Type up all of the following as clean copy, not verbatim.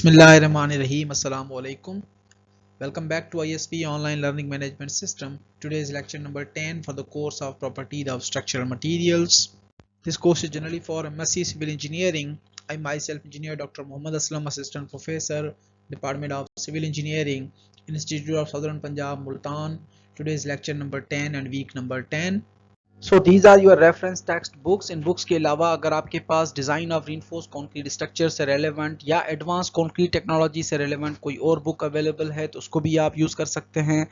Bismillahirrahmanirrahim. Assalamu alaikum. Welcome back to ISP Online Learning Management System. Today is lecture number 10 for the course of Properties of Structural Materials. This course is generally for MSc Civil Engineering. I myself Engineer Dr. Muhammad Aslam, Assistant Professor, Department of Civil Engineering, Institute of Southern Punjab, Multan. Today is lecture number 10 and week number 10. So these are your reference text books. इन books के अलावा अगर आपके पास design of reinforced concrete structure से relevant या advance concrete technology से relevant कोई और बुक अवेलेबल है तो उसको भी आप यूज़ कर सकते हैं।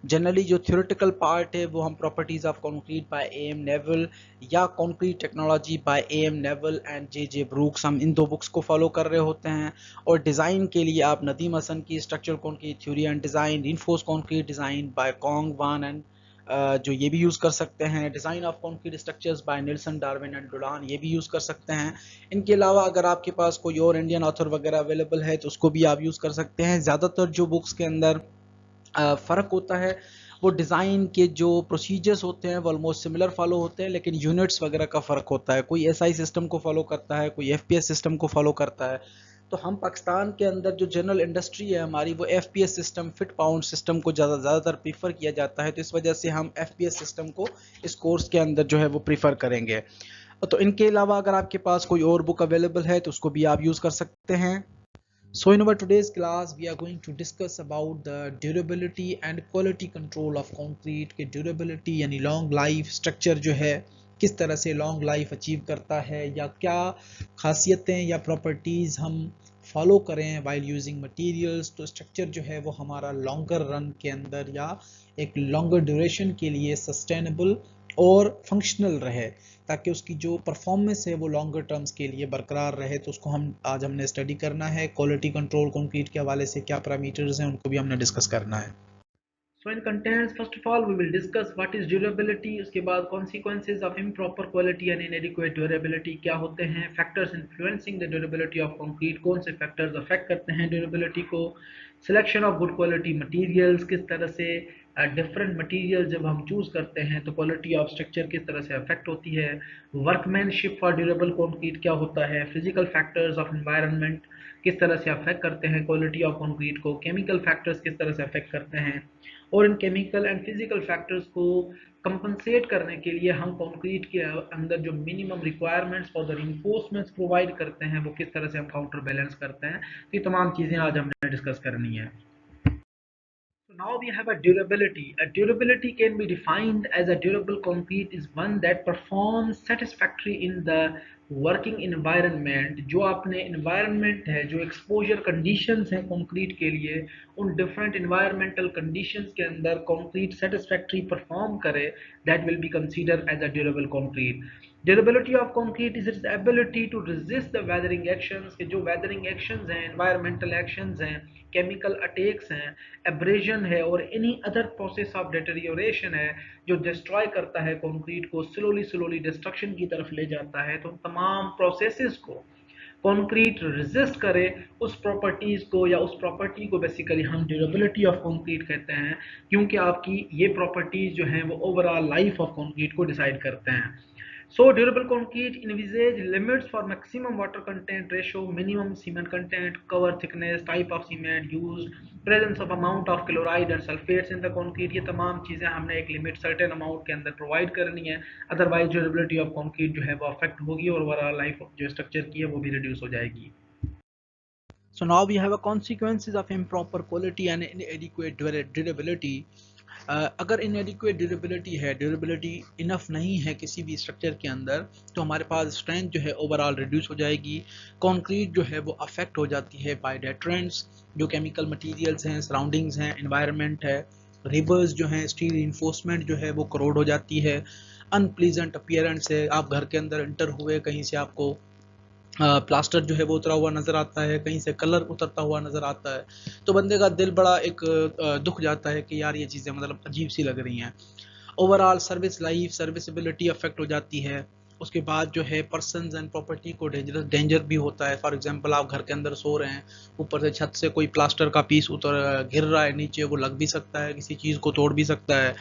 जनरली जो थ्योरेटिकल पार्ट है वो हम properties of concrete by M Neville या concrete technology by M Neville and J Brooks, हम इन दो बुक्स को फॉलो कर रहे होते हैं। और डिज़ाइन के लिए आप नदीम हसन की structural concrete theory and design, reinforced concrete design by Kong Wan and जो ये भी यूज़ कर सकते हैं। Design of concrete structures by Nilson Darwin and Dolan, ये भी यूज़ कर सकते हैं। इनके अलावा अगर आपके पास कोई और इंडियन ऑथर वगैरह अवेलेबल है तो उसको भी आप यूज़ कर सकते हैं। ज़्यादातर जो बुक्स के अंदर फ़र्क होता है वो डिज़ाइन के जो प्रोसीजर्स होते हैं वो ऑलमोस्ट सिमिलर फॉलो होते हैं, लेकिन यूनिट्स वगैरह का फ़र्क होता है। कोई एसआई सिस्टम को फॉलो करता है, कोई एफपीएस सिस्टम को फॉलो करता है। तो हम पाकिस्तान के अंदर जो जनरल इंडस्ट्री है हमारी वो FPS system, fit pound system को ज़्यादातर प्रीफर किया जाता है। तो इस वजह से हम एफपीएस सिस्टम को इस कोर्स के अंदर जो है वो प्रीफर करेंगे। तो इनके अलावा अगर आपके पास कोई और बुक अवेलेबल है तो उसको भी आप यूज़ कर सकते हैं। So in our today's class we are going to discuss about the durability and quality control of concrete के durability यानी long life structure जो है किस तरह से long life achieve करता है या क्या खासियतें या properties हम फॉलो करें while using materials, तो स्ट्रक्चर जो है वो हमारा longer run के अंदर या एक longer duration के लिए sustainable और फंक्शनल रहे, ताकि उसकी जो परफॉर्मेंस है वो लॉन्गर टर्म्स के लिए बरकरार रहे। तो उसको हमने स्टडी करना है। क्वालिटी कंट्रोल कंक्रीट के हवाले से क्या पैरामीटर्स हैं उनको भी हमने डिस्कस करना है। So in contents, first of all we will discuss what is durability, उसके बाद consequences of improper quality and inadequate durability क्या होते हैं, factors influencing the durability of concrete, कौन से factors affect करते हैं durability को, selection of good quality materials, किस तरह से different materials जब हम choose करते हैं तो quality of structure किस तरह से affect होती है, workmanship for durable concrete क्या होता है, physical factors of environment किस तरह से affect करते हैं quality of concrete को, chemical factors किस तरह से affect करते हैं, और इन केमिकल एंड फिजिकल फैक्टर्स को कंपनसेट करने के लिए हम कंक्रीट के अंदर जो minimum requirements for the reinforcements provide करते हैं वो किस तरह से हम काउंटर बैलेंस करते हैं। तो ये तमाम चीज़ें आज हमने डिस्कस करनी है। So now we have a durability. A durability can be defined as a durable concrete is one that performs satisfactory in the working environment. जो आपने इन्वायरमेंट है, जो एक्सपोजर कंडीशंस हैं कंक्रीट के लिए, उन डिफरेंट इन्वायरमेंटल कंडीशंस के अंदर कंक्रीट सेटिस्फैक्ट्री परफॉर्म करे, that will be considered as a durable concrete. Durability of concrete is its ability to resist the weathering actions, के जो वेदरिंग एक्शंस हैं, एनवायरमेंटल एक्शंस हैं, केमिकल अटैक्स हैं, abrasion है और any other process of deterioration है जो destroy करता है कंक्रीट को, स्लोली डिस्ट्रक्शन की तरफ ले जाता है। तो तमाम प्रोसेसेस को कंक्रीट रेजिस्ट करे, उस प्रॉपर्टीज को या उस प्रॉपर्टी को बेसिकली हम ड्यूरेबिलिटी ऑफ कंक्रीट कहते हैं, क्योंकि आपकी ये प्रॉपर्टीज जो हैं वो ओवरऑल लाइफ ऑफ कंक्रीट को डिसाइड करते हैं। So durable concrete envisage limits for maximum water content ratio, minimum cement content, cover thickness, type of cement used, presence of amount of chloride and sulfates in the concrete। ये तमाम चीज़ें हमने एक limit certain amount के अंदर provide करनी है, otherwise durability of concrete जो है वो अफेक्ट होगी और ओवरऑल लाइफ जो स्ट्रक्चर की है वो भी रिड्यूस हो जाएगी। So now we have a consequences of improper quality and inadequate durability। अगर इनएडिक्वेट ड्यूरेबिलिटी है, ड्यूरेबिलिटी इनफ नहीं है किसी भी स्ट्रक्चर के अंदर, तो हमारे पास स्ट्रेंथ जो है ओवरऑल रिड्यूस हो जाएगी। कंक्रीट जो है वो अफेक्ट हो जाती है बाय डेट्रेंट्स, जो केमिकल मटेरियल्स हैं, सराउंडिंग्स हैं, एनवायरनमेंट है, रिवर्स जो हैं, स्टील रिइंफोर्समेंट जो है वो करोड हो जाती है। अनप्लीजेंट अपीयरेंस है, आप घर के अंदर एंटर हुए, कहीं से आपको प्लास्टर जो है वो उतरा हुआ नज़र आता है, कहीं से कलर उतरता हुआ नज़र आता है, तो बंदे का दिल बड़ा एक दुख जाता है कि यार ये चीज़ें मतलब अजीब सी लग रही हैं। Overall service life, serviceability affect हो जाती है। उसके बाद जो है पर्सन्स एंड प्रॉपर्टी को डेंजर भी होता है। फॉर एग्जांपल आप घर के अंदर सो रहे हैं, ऊपर से छत से कोई प्लास्टर का पीस गिर रहा है नीचे, वो लग भी सकता है, किसी चीज़ को तोड़ भी सकता है।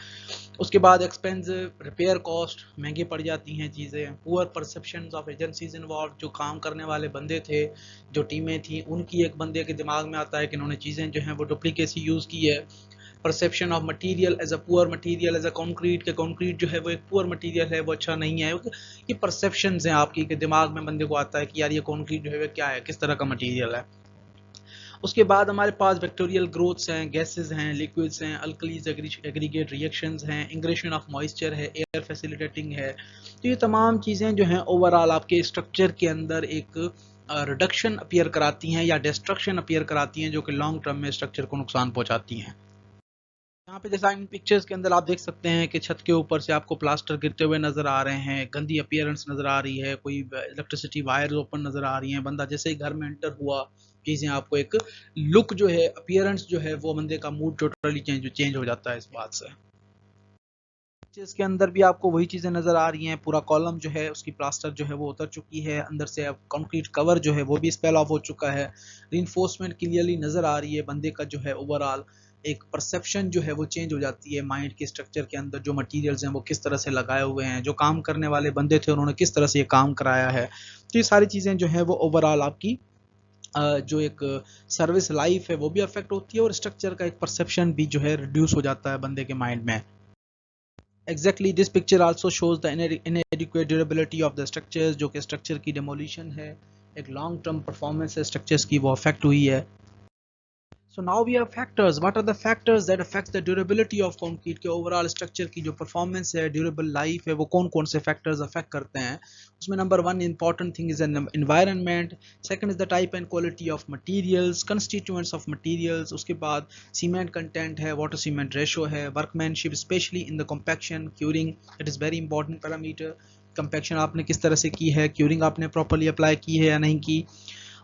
उसके बाद एक्सपेंसिव रिपेयर कॉस्ट, महंगी पड़ जाती हैं चीज़ें। Poor perception of agencies involve, जो काम करने वाले बंदे थे, जो टीमें थी, उनकी एक बंदे के दिमाग में आता है कि इन्होंने चीज़ें जो हैं वो डुप्लीकेसी यूज़ की है। Perception of material as a poor material, as a concrete, के कंक्रीट जो है वो एक पुअर मटेरियल है, वो अच्छा नहीं है। ये परसेप्शंस हैं आपकी, कि दिमाग में बंदे को आता है कि यार ये कंक्रीट जो है वो क्या है, किस तरह का मटेरियल है। उसके बाद हमारे पास बैक्टीरियल ग्रोथ्स हैं, गैसेस हैं, लिक्विड्स हैं, अल्कलीज एग्रीगेट रिएक्शंस हैं, इंग्रेशन ऑफ मॉइस्चर है, एयर फैसिलिटेटिंग है। तो ये तमाम चीज़ें जो हैं ओवरऑल आपके स्ट्रक्चर के अंदर एक रिडक्शन अपीयर कराती हैं या डिस्ट्रक्शन अपीयर कराती हैं, जो कि लॉन्ग टर्म में स्ट्रक्चर को नुकसान पहुंचाती हैं। यहाँ पे जैसा इन पिक्चर्स के अंदर आप देख सकते हैं कि छत के ऊपर से आपको प्लास्टर गिरते हुए नजर आ रहे हैं, गंदी अपीयरेंस नजर आ रही है, कोई इलेक्ट्रिसिटी वायर्स ओपन नजर आ रही हैं। बंदा जैसे ही घर में एंटर हुआ, चीज़ें आपको एक लुक जो है, अपीयरेंस जो है, वो बंदे का मूड टोटली चेंज हो जाता है इस बात से। इसके अंदर भी आपको वही चीज़ें नज़र आ रही हैं। पूरा कॉलम जो है उसकी प्लास्टर जो है वो उतर चुकी है, अंदर से अब कंक्रीट कवर जो है वो भी स्पेल ऑफ हो चुका है। रीइंफोर्समेंट क्लियरली नज़र आ रही है। बंदे का जो है ओवरऑल एक परसेप्शन जो है वो चेंज हो जाती है माइंड के स्ट्रक्चर के अंदर। जो मटेरियल्स हैं वो किस तरह से लगाए हुए हैं, जो काम करने वाले बंदे थे उन्होंने किस तरह से ये काम कराया है। तो ये सारी चीज़ें जो है वो ओवरऑल आपकी जो एक सर्विस लाइफ है वो भी अफेक्ट होती है, और स्ट्रक्चर का एक परसेप्शन भी जो है रिड्यूस हो जाता है बंदे के माइंड में। Exactly, this picture also shows the inadequate durability of the structures, जो कि स्ट्रक्चर की demolition है, एक लॉन्ग टर्म परफॉर्मेंस है स्ट्रक्चर्स की, वो अफेक्ट हुई है। So now we have factors. What are the factors that affects the durability of concrete के overall structure की जो performance है, durable life है, वो कौन कौन से factors affect करते हैं? उसमें number one important thing is an environment. Second is the type and quality of materials, constituents of materials. उसके बाद cement content है, water cement ratio है, workmanship especially in the compaction, curing. It is very important parameter. Compaction आपने किस तरह से की है, curing आपने properly apply की है या नहीं की।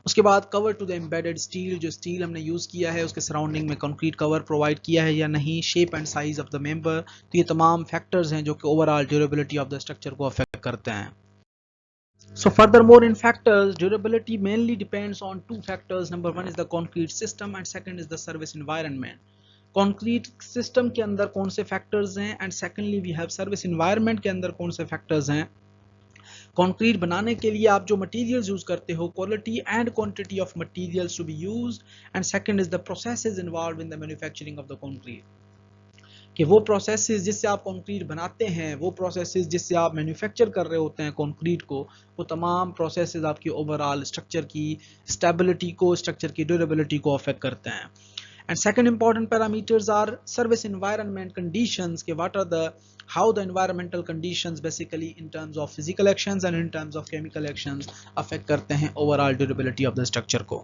उसके बाद cover to the embedded steel, जो स्टील हमने यूज़ किया है उसके सराउंडिंग में कंक्रीट कवर प्रोवाइड किया है या नहीं, shape and size of the member. तो ये तमाम फैक्टर्स हैं जो कि overall durability of the structure को अफेक्ट करते हैं। So furthermore in factors, durability mainly depends on two factors. Number one is the concrete system and second is the service environment. Concrete system के अंदर कौन से फैक्टर्स हैं, and secondly we have service environment के अंदर कौन से factors हैं। कंक्रीट बनाने के लिए आप जो मटेरियल्स यूज करते हो, quality and quantity of materials to be used, and second is the processes involved in the manufacturing of the concrete, कि वो प्रोसेसेस जिससे आप कंक्रीट बनाते हैं, वो प्रोसेसेस जिससे आप मैन्युफैक्चर कर रहे होते हैं कंक्रीट को, वो तमाम प्रोसेसेस आपकी ओवरऑल स्ट्रक्चर की स्टेबिलिटी को, स्ट्रक्चर की ड्यूरेबिलिटी को अफेक्ट करते हैं। And second important parameters are service environment conditions, के what are the how the environmental conditions basically in terms of physical actions and in terms of chemical actions affect करते हैं overall durability of the structure को।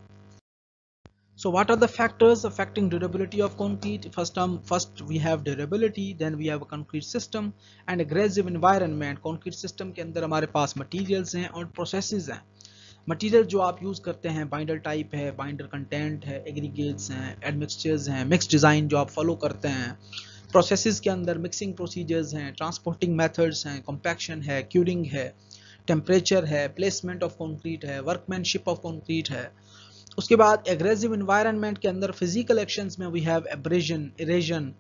So what are the factors affecting durability of concrete? First we have durability, then we have a concrete system and aggressive environment. concrete system के अंदर हमारे पास materials हैं और processes हैं। Material जो आप use करते हैं, बाइंडर टाइप है, बाइंडर कंटेंट है, एग्रीगेट्स हैं, एडमिक्सचर्स हैं, मिक्स डिज़ाइन जो आप फॉलो करते हैं, प्रोसेसेस के अंदर मिक्सिंग प्रोसीजर्स हैं, ट्रांसपोर्टिंग मेथड्स हैं, कॉम्पैक्शन है, क्यूरिंग है, टेम्परेचर है, प्लेसमेंट ऑफ कंक्रीट है, वर्कमैनशिप ऑफ कंक्रीट है। उसके बाद एग्रेसिव एनवायरनमेंट के अंदर फिजिकल एक्शंस में we have abrasion, erasion,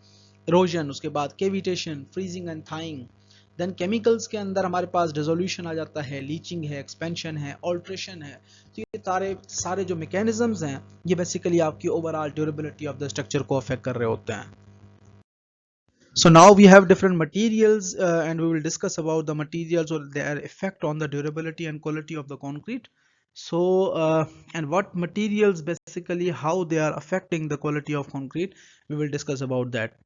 erosion, उसके बाद cavitation, freezing and thawing. Then chemicals के अंदर हमारे पास डिसोल्यूशन आ जाता है, लीचिंग है, एक्सपेंशन है, ऑल्ट्रेशन है। तो ये सारे जो मैकेनिज्म्स हैं ये बेसिकली आपकी overall durability of the structure को अफेक्ट कर रहे होते हैं। So now we have different materials and we will discuss about the materials or their effect on the durability and quality of the concrete. So and what materials basically how they are affecting the quality of concrete, we will discuss about that.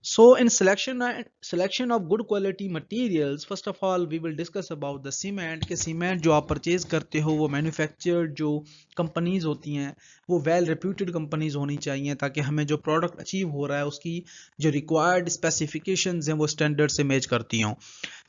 So in selection of good quality materials, first of all we will discuss about the cement, कि cement जो आप purchase करते हो वो manufactured जो companies होती हैं वो वेल रेप्यूटेड कंपनीज होनी चाहिए, ताकि हमें जो प्रोडक्ट अचीव हो रहा है उसकी जो रिक्वायर्ड स्पेसिफिकेशंस हैं वो स्टैंडर्ड से मैच करती हों।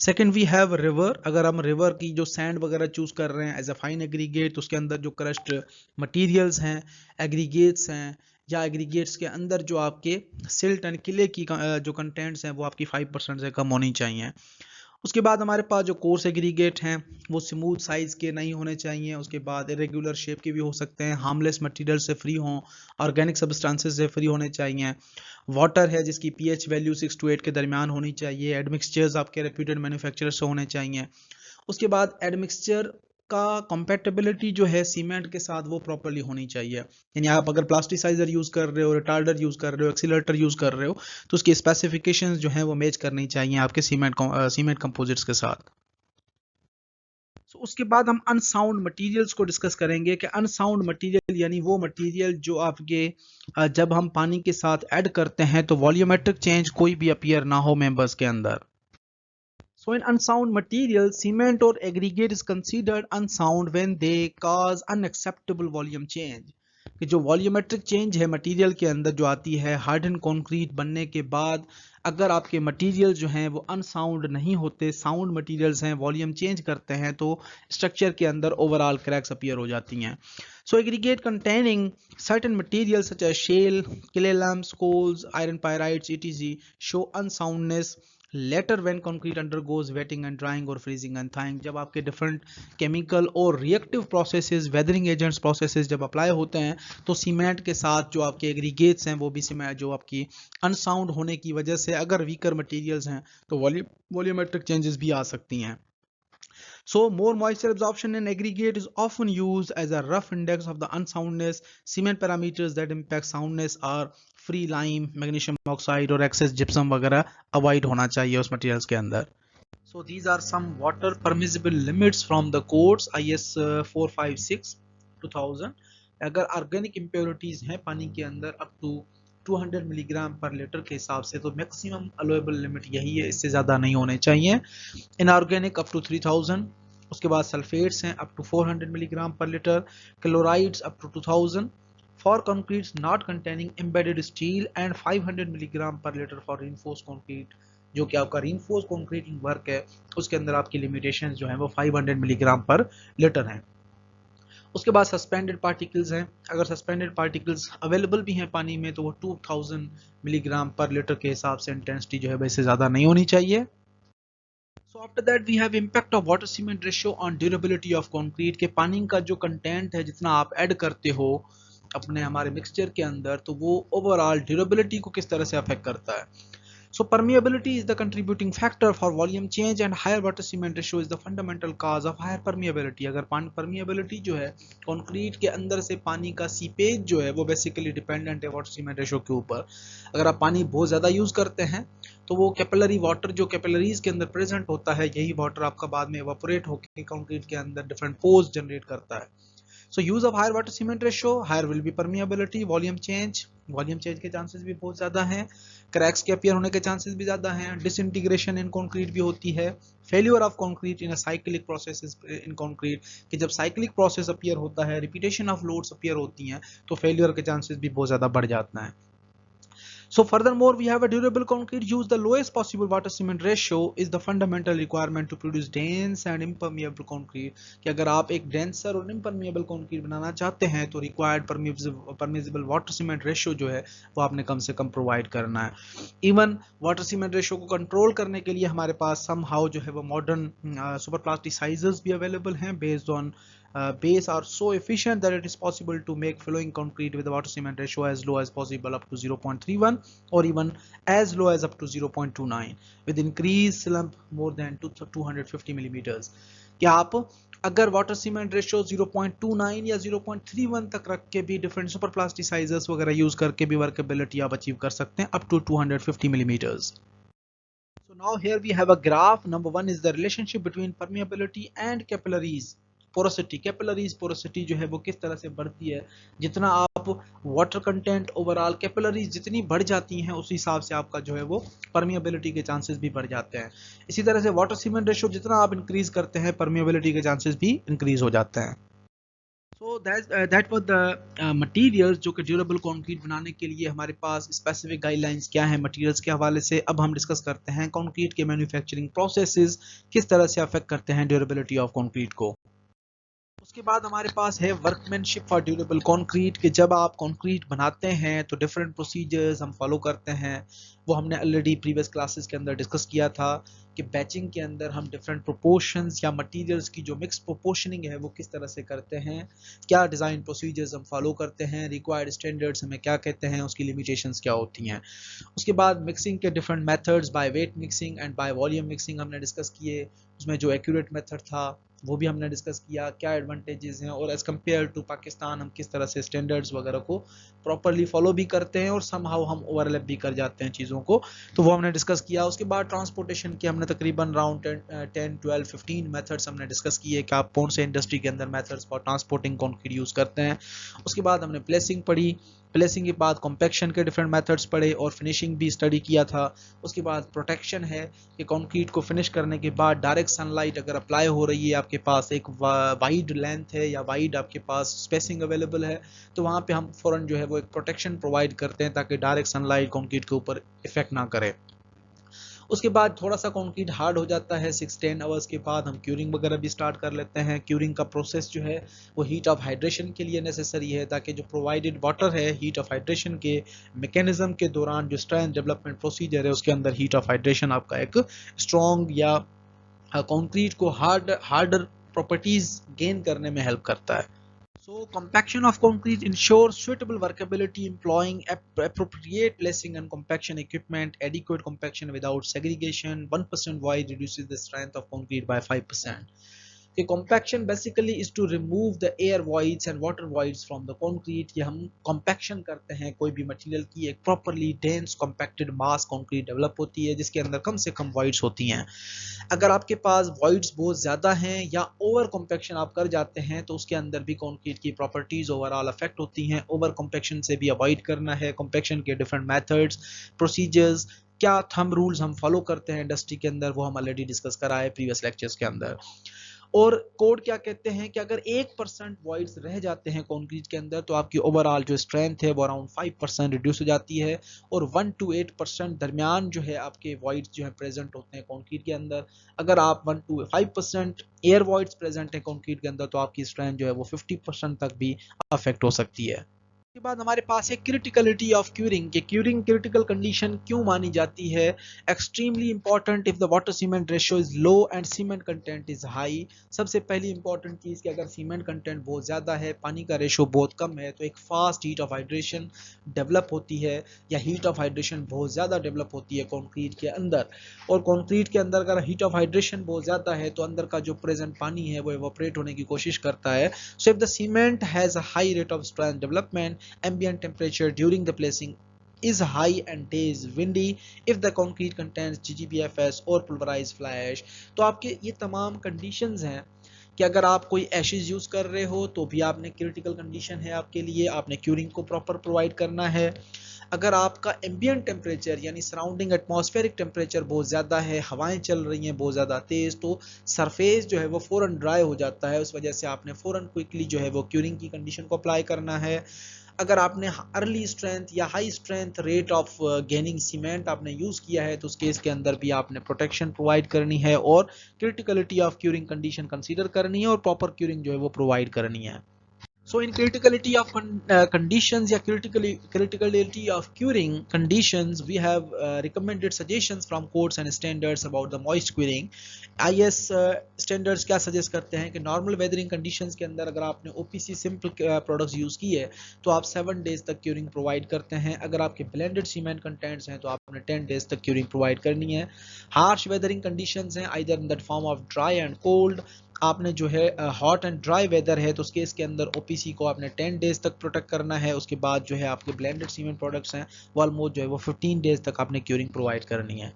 सेकंड वी हैव रिवर, अगर हम रिवर की जो सैंड वगैरह चूज कर रहे हैं एज अ फाइन एग्रीगेट, तो उसके अंदर जो क्रश्ड मटीरियल्स हैं, एग्रीगेट्स हैं, या एग्रीगेट्स के अंदर जो आपके सिल्ट एंड किले की जो कंटेंट्स हैं वो आपकी 5% से कम होनी चाहिए। उसके बाद हमारे पास जो कोर्स एग्रीगेट हैं वो स्मूथ साइज के नहीं होने चाहिए, उसके बाद इरेगुलर शेप के भी हो सकते हैं, हार्मलेस मटेरियल से फ्री हों, ऑर्गेनिक सब्सटेंसेस से फ्री होने चाहिए, वाटर है जिसकी पीएच वैल्यू 6 to 8 के दरमियान होनी चाहिए, एडमिक्सचर्स आपके रेप्यूटेड मैन्युफैक्चरर से होने चाहिए। उसके बाद एडमिक्सचर का कंपैटिबिलिटी जो है सीमेंट के साथ वो प्रॉपर्ली होनी चाहिए, यानी आप अगर प्लास्टिसाइजर यूज कर रहे हो, रिटार्डर यूज कर रहे हो, एक्सीलरेटर यूज कर रहे हो, तो उसकी स्पेसिफिकेशंस जो है वो मैच करनी चाहिए आपके सीमेंट कंपोजिट्स के साथ। So, उसके बाद हम अनसाउंड मटेरियल्स को डिस्कस करेंगे कि अनसाउंड मटेरियल यानी वो मटेरियल जो आपके जब हम पानी के साथ ऐड करते हैं तो वॉल्यूमेट्रिक चेंज कोई भी अपीयर ना हो मेंबर्स के अंदर। So in unsound material, cement or aggregate is considered unsound when they cause unacceptable volume change. कि जो वॉल्यूमेट्रिक चेंज है मटेरियल के अंदर जो आती है हार्डन कंक्रीट बनने के बाद, अगर आपके मटेरियल जो हैं वो अनसाउंड नहीं होते, साउंड मटेरियल्स हैं, वॉल्यूम चेंज करते हैं, तो स्ट्रक्चर के अंदर ओवरऑल क्रैक्स अपीयर हो जाती हैं। So aggregate containing certain materials such as shale, clay lumps, coals, iron pyrites etc. Show unsoundness later when concrete undergoes wetting and drying और फ्रीजिंग एंड थाइंग। जब आपके डिफरेंट केमिकल और reactive processes, weathering agents processes जब apply होते हैं तो cement के साथ जो आपके एग्रीगेट्स हैं वो भी सीमेंट जो आपकी अनसाउंड होने की वजह से, अगर वीकर मटेरियल्स हैं तो वॉल्यूमेट्रिक चेंजेस भी आ सकती हैं। So more moisture absorption in aggregate is often used as a rough index of the unsoundness. Cement parameters that impact soundness are free lime, magnesium oxide और excess gypsum वगैरह avoid होना चाहिए उस materials के अंदर। So these are some water permissible limits from the codes IS 456 2000। अगर organic impurities हैं पानी के अंदर up to 200 milligram per litre के हिसाब से तो मैक्सिमम अलोएबल लिमिट यही है, इससे ज़्यादा नहीं होने चाहिए। इनऑर्गेनिक अप टू 3000, उसके बाद सल्फेट्स हैं up to 400 milligram per litre, chlorides up to 2000 for concretes not containing embedded steel and 500 milligram per litre for reinforce concrete. जो कि आपका रीइंफोर्स कंक्रीटिंग वर्क है उसके अंदर आपकी लिमिटेशंस जो है वो 500 मिलीग्राम पर लीटर हैं। उसके बाद सस्पेंडेड पार्टिकल्स हैं, अगर सस्पेंडेड पार्टिकल्स अवेलेबल भी हैं पानी में तो वो 2000 मिलीग्राम पर लीटर के हिसाब से इंटेंसिटी जो है इससे ज़्यादा नहीं होनी चाहिए। So after that we have impact of water cement ratio on durability of concrete के पानी का जो कंटेंट है जितना आप ऐड करते हो अपने हमारे मिक्सचर के अंदर तो वो ओवरऑल ड्यूरेबिलिटी को किस तरह से अफेक्ट करता है। So permeability is the contributing factor for volume change and higher water cement ratio is the fundamental cause of higher permeability। अगर पानी permeability जो है कंक्रीट के अंदर से पानी का सीपेज जो है वो बेसिकली डिपेंडेंट है वाटर सीमेंट रेशो के ऊपर। अगर आप पानी बहुत ज़्यादा यूज़ करते हैं तो वो कैपिलरी वाटर जो कैपिलरीज के अंदर प्रेजेंट होता है यही वाटर आपका बाद में एवापोरेट होकर कंक्रीट के अंदर डिफरेंट पोर्स जनरेट करता है। So use of higher water cement ratio, higher will be permeability, volume change के चांसेस भी बहुत ज़्यादा हैं, क्रैक्स के अपीयर होने के चांसेस भी ज़्यादा हैं, डिसइंटीग्रेशन इन कंक्रीट भी होती है, failure of concrete in cyclic process in concrete कि जब साइक्लिक प्रोसेस अपीयर होता है, रिपीटेशन ऑफ लोड्स अपीयर होती हैं तो फेलियर के चांसेस भी बहुत ज़्यादा बढ़ जाता है। So furthermore, we have a durable concrete use the lowest possible water cement ratio is the fundamental requirement to produce dense and impermeable concrete। कि अगर आप एक denser और impermeable concrete बनाना चाहते हैं तो required permissible water cement ratio जो है वो आपने कम से कम प्रोवाइड करना है। इवन वाटर सीमेंट रेशो को कंट्रोल करने के लिए हमारे पास somehow जो है वो मॉडर्न सुपर प्लास्टिसाइजर्स भी अवेलेबल हैं based on base are so efficient that it is possible to make flowing concrete with the water cement ratio as low as possible up to 0.31 or even as low as up to 0.29 with increased slump more than 250 millimeters। क्या आप अगर water cement ratio 0.29 या 0.31 तक रख के भी different super plasticisers वगैरह use करके भी वर्केबिलिटी आप अचीव कर सकते हैं up to 250 millimeters। So now here we have a graph. Number one is the relationship between permeability and capillaries porosity. Capillaries porosity जो है वो किस तरह से बढ़ती है, जितना आप वाटर कंटेंट ओवरऑल कैपिलरीज जितनी बढ़ जाती हैं उस हिसाब से आपका जो है वो परमिएबिलिटी के चांसेस भी बढ़ जाते हैं। इसी तरह से वाटर सीमेंट रेशो जितना आप इंक्रीज करते हैं परमिएबिलिटी के चांसेस भी इंक्रीज हो जाते हैं। So that was the materials जो कि ड्यूरेबल कंक्रीट बनाने के लिए हमारे पास स्पेसिफिक गाइडलाइंस क्या है मटेरियल्स के हवाले से। अब हम डिस्कस करते हैं कंक्रीट के मैन्युफैक्चरिंग प्रोसेसेस किस तरह से अफेक्ट करते हैं ड्यूरेबिलिटी ऑफ कंक्रीट को। उसके बाद हमारे पास है वर्कमैनशिप फॉर ड्यूरेबल कंक्रीट, कि जब आप कंक्रीट बनाते हैं तो डिफरेंट प्रोसीजर्स हम फॉलो करते हैं। वो हमने ऑलरेडी प्रीवियस क्लासेस के अंदर डिस्कस किया था कि बैचिंग के अंदर हम डिफरेंट प्रोपोर्शंस या मटेरियल्स की जो मिक्स प्रोपोर्शनिंग है वो किस तरह से करते हैं, क्या डिज़ाइन प्रोसीजर्स हम फॉलो करते हैं, रिक्वायर्ड स्टैंडर्ड्स हमें क्या कहते हैं, उसकी लिमिटेशंस क्या होती हैं। उसके बाद मिक्सिंग के different methods, by weight mixing and by volume mixing हमने डिस्कस किए। उसमें जो एक्यूरेट मेथड था वो भी हमने डिस्कस किया, क्या एडवांटेजेस हैं और एज कम्पेयर टू पाकिस्तान हम किस तरह से स्टैंडर्ड्स वगैरह को प्रॉपरली फॉलो भी करते हैं और समहाउ हम ओवरलैप भी कर जाते हैं चीज़ों को, तो वो हमने डिस्कस किया। उसके बाद ट्रांसपोर्टेशन के हमने तकरीबन राउंड 10, 12, 15 मेथड्स हमने डिस्कस किए कि आप कौन से इंडस्ट्री के अंदर methods for transporting concrete use करते हैं। उसके बाद हमने प्लेसिंग पढ़ी, प्लेसिंग के बाद कॉम्पैक्शन के डिफरेंट मेथड्स पढ़े और फिनिशिंग भी स्टडी किया था। उसके बाद प्रोटेक्शन है कि कंक्रीट को फिनिश करने के बाद डायरेक्ट सनलाइट अगर अप्लाई हो रही है, आपके पास एक वाइड लेंथ है या वाइड आपके पास स्पेसिंग अवेलेबल है, तो वहाँ पे हम फ़ौरन जो है वो एक प्रोटेक्शन प्रोवाइड करते हैं ताकि डायरेक्ट सनलाइट कंक्रीट के ऊपर इफेक्ट ना करे। उसके बाद थोड़ा सा कंक्रीट हार्ड हो जाता है, 6-10 आवर्स के बाद हम क्यूरिंग वगैरह भी स्टार्ट कर लेते हैं। क्यूरिंग का प्रोसेस जो है वो हीट ऑफ हाइड्रेशन के लिए नेसेसरी है ताकि जो प्रोवाइडेड वाटर है हीट ऑफ हाइड्रेशन के मैकेनिज्म के दौरान जो स्ट्रेंथ डेवलपमेंट प्रोसीजर है उसके अंदर हीट ऑफ हाइड्रेशन आपका एक स्ट्रॉन्ग या कंक्रीट को हार्डर प्रॉपर्टीज गेन करने में हेल्प करता है। So compaction of concrete ensures suitable workability employing appropriate placing and compaction equipment. Adequate compaction without segregation. 1% void reduces the strength of concrete by 5%. कि compaction basically is to remove the air voids and water voids from the concrete। ये हम compaction करते हैं कोई भी material की, एक properly dense compacted mass concrete develop होती है जिसके अंदर कम से कम voids होती हैं। अगर आपके पास voids बहुत ज़्यादा हैं या ओवर कॉम्पैक्शन आप कर जाते हैं तो उसके अंदर भी कंक्रीट की प्रॉपर्टीज ओवरऑल अफेक्ट होती हैं। ओवर कॉम्पैक्शन से भी अवॉइड करना है। कॉम्पैक्शन के डिफरेंट मेथड्स, प्रोसीजर्स, क्या थंब रूल्स हम फॉलो करते हैं इंडस्ट्री के अंदर, वो हम ऑलरेडी डिस्कस करा है प्रीवियस लेक्चर्स के अंदर। और कोड क्या कहते हैं कि अगर 1% वॉइड्स रह जाते हैं कंक्रीट के अंदर तो आपकी ओवरऑल जो स्ट्रेंथ है वो अराउंड 5% रिड्यूस हो जाती है और 1 to 8% दरमियान जो है आपके वॉइड्स जो है प्रेजेंट होते हैं कंक्रीट के अंदर। अगर आप 1 to 5% एयर वॉइड्स प्रेजेंट है कंक्रीट के अंदर तो आपकी स्ट्रेंथ जो है वो 50% तक भी अफेक्ट हो सकती है। के बाद हमारे पास है क्रिटिकलिटी ऑफ क्यूरिंग, कि क्यूरिंग क्रिटिकल कंडीशन क्यों मानी जाती है। Extremely important if the water cement ratio is low and cement content is high. सबसे पहली इंपॉर्टेंट चीज़ कि अगर सीमेंट कंटेंट बहुत ज़्यादा है, पानी का रेशियो बहुत कम है, तो एक fast heat of hydration develop होती है या हीट ऑफ हाइड्रेशन बहुत ज़्यादा डेवलप होती है कॉन्क्रीट के अंदर। और कॉन्क्रीट के अंदर अगर हीट ऑफ हाइड्रेशन बहुत ज़्यादा है तो अंदर का जो प्रेजेंट पानी है वो एवोपरेट होने की कोशिश करता है। So if the cement has a high rate of strength development, ambient temperature during the placing is high and day is windy, if the concrete contains GGBFS or pulverized fly ash। तो आपके ये तमाम conditions हैं कि अगर आप कोई Ashes use कर रहे हो तो भी आपने क्रिटिकल कंडीशन है आपके लिए, आपने क्यूरिंग को प्रॉपर प्रोवाइड करना है। अगर आपका एम्बियंट टेम्परेचर यानी सराउंडिंग एटमॉस्फेरिक टेम्परेचर बहुत ज़्यादा है, हवाएं चल रही हैं बहुत ज़्यादा तेज़, तो सरफेस जो है वो फ़ौरन ड्राई हो जाता है, उस वजह से आपने फ़ौरन क्विकली जो है वो क्यूरिंग की कंडीशन को अप्लाई करना है। अगर आपने अर्ली स्ट्रेंथ या high strength rate of gaining cement आपने यूज़ किया है तो उस केस के अंदर भी आपने प्रोटेक्शन प्रोवाइड करनी है और criticality of curing condition consider करनी है और प्रॉपर क्यूरिंग जो है वो प्रोवाइड करनी है। So in criticality of conditions या criticality of curing conditions, we have recommended suggestions from codes and standards about the moist curing। IS standards क्या suggest करते हैं कि normal weathering conditions के अंदर अगर आपने OPC simple products यूज़ की है तो आप 7 days तक curing provide करते हैं। अगर आपके blended cement contents हैं तो आपने 10 days तक curing provide करनी है। Harsh weathering conditions हैं either in that form of dry and cold। आपने जो है हॉट एंड ड्राई वेदर है तो उसके इसके अंदर ओपीसी को आपने 10 डेज तक प्रोटेक्ट करना है। उसके बाद जो है आपके ब्लेंडेड सीमेंट प्रोडक्ट्स हैं वो ऑलमोस्ट जो है वो 15 डेज तक आपने क्यूरिंग प्रोवाइड करनी है।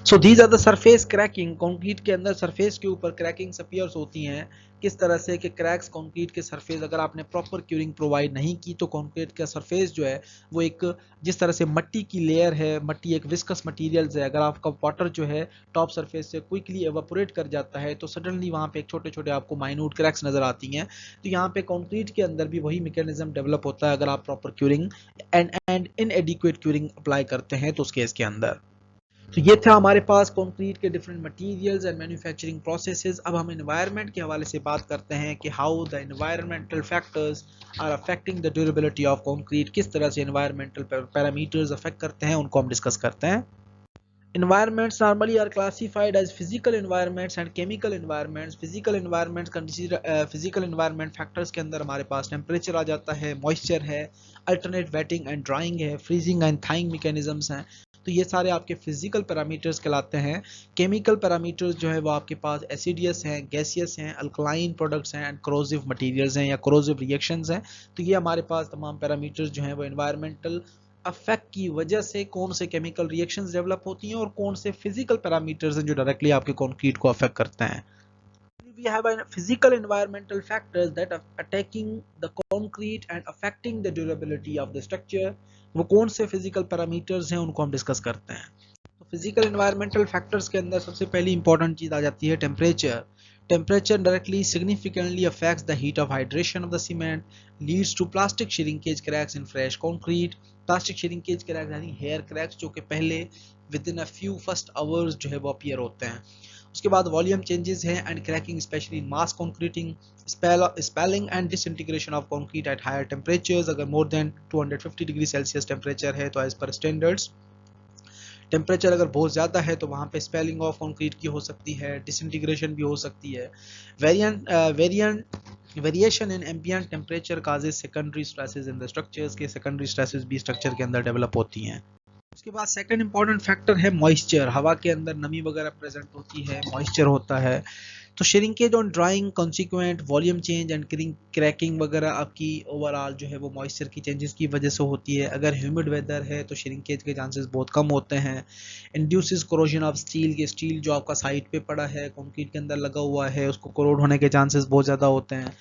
So these are the surface cracking, concrete के अंदर सरफेस के ऊपर क्रैकिंग्स अपीयर्स होती हैं। किस तरह से कि क्रैक्स कंक्रीट के सरफेस अगर आपने प्रॉपर क्यूरिंग प्रोवाइड नहीं की तो कंक्रीट का सरफेस जो है वो एक जिस तरह से मट्टी की लेयर है, मट्टी एक विस्कस मटेरियल्स है, अगर आपका वाटर जो है टॉप सरफेस से क्विकली एवापोरेट कर जाता है तो सडनली वहाँ पे एक छोटे छोटे आपको माइन्यूट क्रैक्स नजर आती हैं। तो यहाँ पे कंक्रीट के अंदर भी वही मैकेनिज्म डेवलप होता है अगर आप proper curing and इनएडिक्वेट curing apply करते हैं तो उस केस के अंदर। तो ये था हमारे पास कंक्रीट के different materials and manufacturing processes. अब हम एनवायरनमेंट के हवाले से बात करते हैं कि how the environmental factors are affecting the durability of concrete, किस तरह से एनवायरमेंटल पैरामीटर्स अफेक्ट करते हैं, उनको हम डिस्कस करते हैं। Environments normally are classified as physical environments and chemical environments. Physical environments consider physical environment factors के अंदर हमारे पास टेम्परेचर आ जाता है, मॉइस्चर है, अल्टरनेट वेटिंग एंड ड्राइंग है, फ्रीजिंग एंड थाइंग मैकेनिज्म्स हैं। तो ये सारे आपके फिजिकल पैरामीटर्स कहलाते हैं। केमिकल पैरामीटर्स जो है वो आपके पास एसिडियस हैं, गैसियस हैं, अल्कलाइन प्रोडक्ट्स हैं एंड कोरोसिव मटेरियल्स हैं या कोरोसिव रिएक्शंस हैं। तो ये हमारे पास तमाम पैरामीटर्स जो हैं वो एनवायरमेंटल अफेक्ट की वजह से कौन से केमिकल रिएक्शंस डेवलप होती हैं और कौन से फिजिकल पैरामीटर्स हैं जो डायरेक्टली आपके कंक्रीट को अफेक्ट करते हैं। We have a physical environmental factors that are attacking the concrete and affecting the durability of the structure. वो कौन से फिजिकल पैरामीटर्स हैं उनको हम डिस्कस करते हैं। तो फिजिकल एनवायरमेंटल फैक्टर्स के अंदर सबसे पहली इंपॉर्टेंट चीज आ जाती है temperature. Temperature directly significantly affects the heat of hydration of the cement, leads to plastic shrinkage cracks in fresh concrete. Plastic shrinkage cracks यानी hair cracks जो कि पहले within a few first hours जो है वो appear होते हैं। उसके बाद वॉल्यूम चेंजेस हैं and cracking specially in mass concreting, spalling and disintegration of concrete at higher temperatures. अगर more than 250 degree Celsius temperature है तो एज पर स्टैंडर्ड्स, टेम्परेचर अगर बहुत ज़्यादा है तो वहाँ पे स्पेलिंग ऑफ कंक्रीट की हो सकती है, डिसइंटीग्रेशन भी हो सकती है। Variation in ambient temperature causes secondary stresses in the structures, के सेकेंडरी स्ट्रेसेस भी स्ट्रक्चर के अंदर डेवलप होती हैं। उसके बाद सेकंड इंपॉर्टेंट फैक्टर है मॉइस्चर। हवा के अंदर नमी वगैरह प्रेजेंट होती है, मॉइस्चर होता है। तो shrinkage on drawing, consequent volume change and cracking वगैरह आपकी ओवरऑल जो है वो मॉइस्चर की चेंजेस की वजह से होती है। अगर ह्यूमिड वेदर है तो श्रिंकेज के चांसेस बहुत कम होते हैं। इंड्यूसेस कोरोजन ऑफ स्टील, के स्टील जो आपका साइड पे पड़ा है कंक्रीट के अंदर लगा हुआ है उसको कोरोड होने के चांसेस बहुत ज़्यादा होते हैं।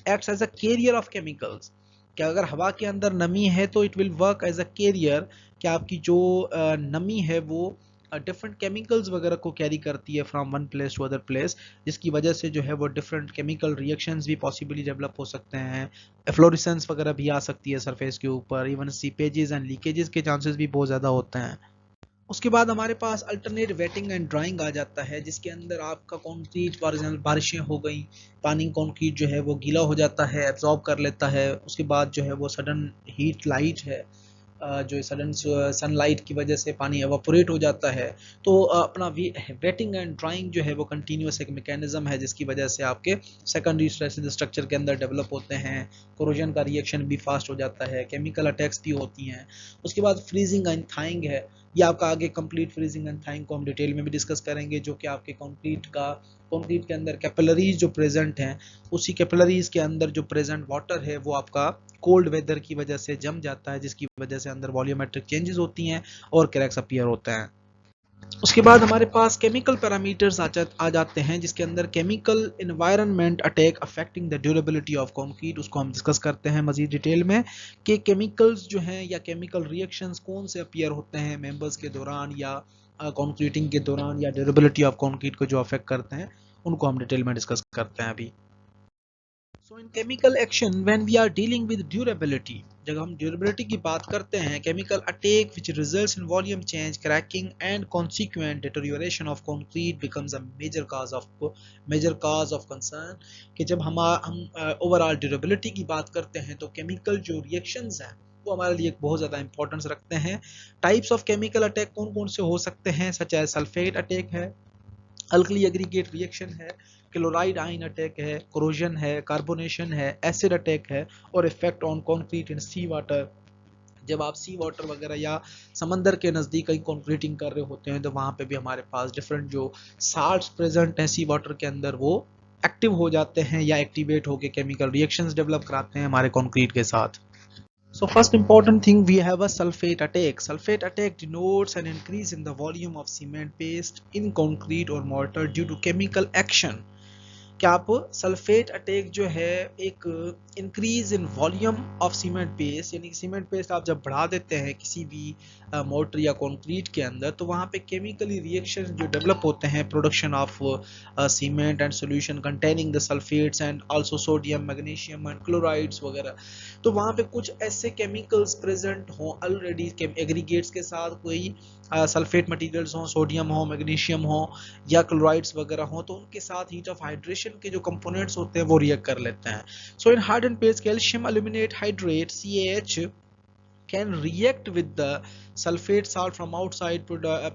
Acts as a carrier of chemicals, कि अगर हवा के अंदर नमी है तो it will work as a carrier, कि आपकी जो नमी है वो डिफरेंट केमिकल्स वगैरह को कैरी करती है from one place to other place, जिसकी वजह से जो है वो डिफरेंट केमिकल रिएक्शंस भी पॉसिबली डेवलप हो सकते हैं। एफ्लोरेसेंस वगैरह भी आ सकती है सरफेस के ऊपर, इवन सीपेजेस एंड लीकेजेस के चांसेस भी बहुत ज़्यादा होते हैं। उसके बाद हमारे पास अल्टरनेट वेटिंग एंड ड्राइंग आ जाता है, जिसके अंदर आपका कंक्रीट फॉर एग्जाम्पल बारिशें हो गई, पानी कंक्रीट जो है वो गीला हो जाता है, एब्जॉर्ब कर लेता है। उसके बाद जो है वो सडन हीट लाइट है, जो सडन सनलाइट की वजह से पानी एवापोरेट हो जाता है। तो अपना वेटिंग एंड ड्राइंग जो है वो कंटिन्यूस एक मैकेनिज्म है जिसकी वजह से आपके सेकेंडरी स्ट्रेसेस स्ट्रक्चर के अंदर डेवलप होते हैं। कोरोजन का रिएक्शन भी फास्ट हो जाता है, केमिकल अटैक्स भी होती हैं। उसके बाद फ्रीजिंग एंड थाइंग है, ये आपका आगे कंप्लीट फ्रीजिंग एंड थाइंग को हम डिटेल में भी डिस्कस करेंगे, जो कि आपके कंक्रीट के अंदर कैपिलरीज जो प्रेजेंट हैं, उसी कैपिलरीज के अंदर जो प्रेजेंट वाटर है वो आपका कोल्ड वेदर की वजह से जम जाता है, जिसकी वजह से अंदर वॉल्यूमेट्रिक चेंजेस होती हैं और क्रैक्स अपीयर होते हैं। उसके बाद हमारे पास केमिकल पैरामीटर्स आ जाते हैं, जिसके अंदर chemical environment attack affecting the durability of concrete, उसको हम डिस्कस करते हैं मजीद डिटेल में कि केमिकल्स जो हैं या केमिकल रिएक्शंस कौन से अपीयर होते हैं मेंबर्स के दौरान या कंक्रीटिंग के दौरान या ड्यूरेबिलिटी ऑफ कंक्रीट को जो अफेक्ट करते हैं, उनको हम डिटेल में डिस्कस करते हैं अभी। So in chemical action, when we are dealing with durability, जब हम ड्यूरेबिलिटी की बात करते हैं, chemical attack which results in volume change, cracking and consequent deterioration of concrete becomes a major cause of concern, कि जब हम ओवरऑल ड्यूरेबिलिटी की बात करते हैं तो केमिकल जो रिएक्शंस हैं वो हमारे लिए बहुत ज़्यादा इंपॉर्टेंस रखते हैं। टाइप्स ऑफ केमिकल अटैक कौन कौन से हो सकते हैं, सच एज सल्फेट अटैक है, अल्कली एग्रीगेट रिएक्शन है, क्लोराइड आयन अटैक है, कोरोजन है, कार्बोनेशन है, एसिड अटैक है और effect on concrete in sea water. जब आप सी वाटर वगैरह या समंदर के नज़दीक कहीं कंक्रीटिंग कर रहे होते हैं तो वहाँ पे भी हमारे पास डिफरेंट जो साल्ट्स प्रेजेंट हैं सी वाटर के अंदर वो एक्टिव हो जाते हैं या एक्टिवेट होकर केमिकल रिएक्शंस डेवलप कराते हैं हमारे कंक्रीट के साथ। So first important thing, we have a sulfate attack. Sulfate attack denotes an increase in the volume of cement paste in concrete or mortar due to chemical action. क्या आप sulphate attack जो है एक increase in volume of cement paste, यानी कि cement paste आप जब बढ़ा देते हैं किसी भी मोटर या कंक्रीट के अंदर तो वहाँ पे केमिकली रिएक्शन जो डेवलप होते हैं, production of cement and solution containing the sulphates and also sodium, magnesium and chlorides वगैरह। तो वहाँ पे कुछ ऐसे केमिकल्स प्रेजेंट हों ऑलरेडी एग्रीगेट्स के साथ, कोई सल्फेट मटेरियल्स हों, सोडियम हो, मैग्नीशियम हो या क्लोराइड्स वगैरह हो, तो उनके साथ हीट ऑफ हाइड्रेशन के जो कंपोनेंट्स होते हैं वो रिएक्ट कर लेते हैं. So in hard and base calcium aluminate hydrate CaH can react with the sulfate salt from outside.